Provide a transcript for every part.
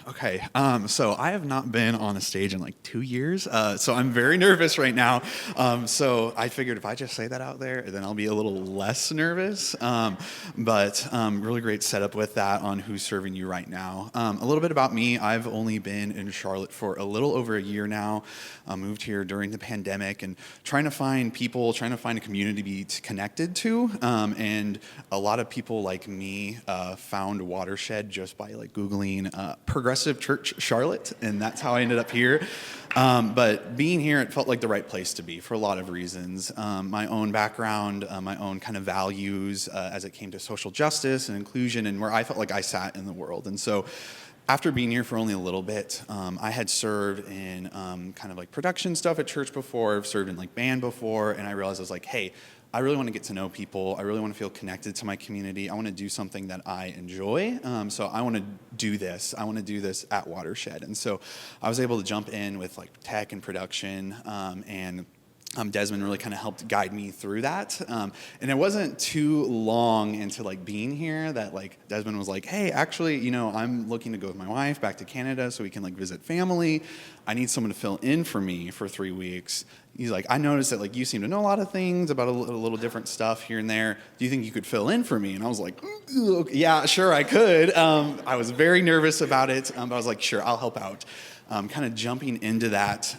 Okay, so I have not been on a stage in like 2 years, so I'm very nervous right now. So I figured if I just say that out there, then I'll be a little less nervous. But really great setup with that on who's serving you right now. A little bit about me: I've only been in Charlotte for a little over a year now. I moved here during the pandemic and trying to find people, trying to find a community to be connected to. And a lot of people like me found Watershed just by like Googling Progressive Church Charlotte, and that's how I ended up here. But being here, it felt like the right place to be for a lot of reasons. My own background, my own kind of values as it came to social justice and inclusion, and where I felt like I sat in the world. And so after being here for only a little bit, I had served in kind of like production stuff at church before. I've served in like band before, and I realized I was like, hey, I really want to get to know people. I really want to feel connected to my community. I want to do something that I enjoy. So I want to do this. I want to do this at Watershed. And so I was able to jump in with like tech and production, and Desmond really kind of helped guide me through that. And it wasn't too long into like being here that like Desmond was like, hey, actually, I'm looking to go with my wife back to Canada so we can like visit family. I need someone to fill in for me for 3 weeks. He's like, I noticed that like you seem to know a lot of things about a little different stuff here and there. Do you think you could fill in for me? And I was like, yeah, sure, I could. I was very nervous about it, but I was like, sure, I'll help out. Kind of jumping into that,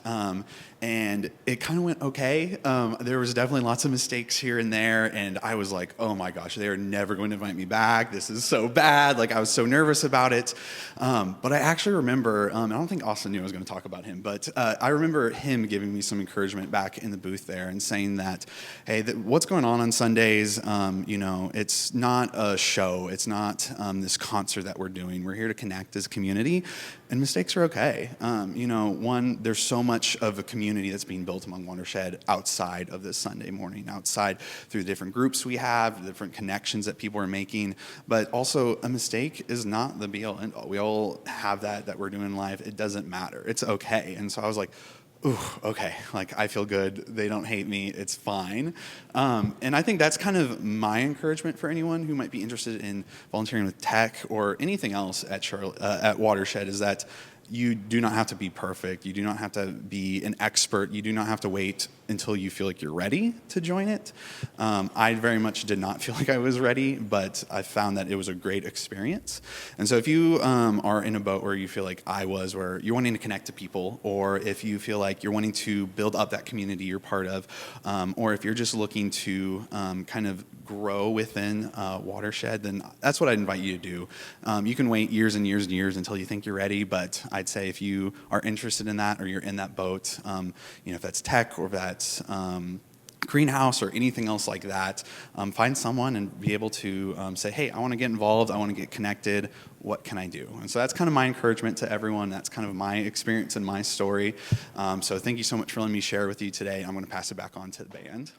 and it kind of went okay. There was definitely lots of mistakes here and there, and I was like, oh my gosh, they're never going to invite me back. This is so bad. Like, I was so nervous about it. But I actually remember, I don't think Austin knew I was going to talk about him, but I remember him giving me some encouragement back in the booth there and saying that, hey, what's going on Sundays, it's not a show. It's not this concert that we're doing. We're here to connect as a community, and mistakes are okay. There's so much of a community that's being built among Watershed outside of this Sunday morning, outside through the different groups we have, the different connections that people are making. But also, a mistake is not the be-all, end-all. We all have that we're doing in life. It doesn't matter. It's okay. And so I was like, ooh, okay, like I feel good. They don't hate me. It's fine. And I think that's kind of my encouragement for anyone who might be interested in volunteering with tech or anything else at Watershed is that you do not have to be perfect. You do not have to be an expert. You do not have to wait until you feel like you're ready to join it. I very much did not feel like I was ready, but I found that it was a great experience. And so if you are in a boat where you feel like I was, where you're wanting to connect to people, or if you feel like you're wanting to build up that community you're part of, or if you're just looking to kind of grow within Watershed, then that's what I'd invite you to do. You can wait years and years and years until you think you're ready, but I'd say if you are interested in that or you're in that boat, if that's tech or if that's greenhouse or anything else like that, find someone and be able to say, hey, I want to get involved, I want to get connected, what can I do? And so that's kind of my encouragement to everyone. That's kind of my experience and my story. So thank you so much for letting me share with you today. I'm going to pass it back on to the band.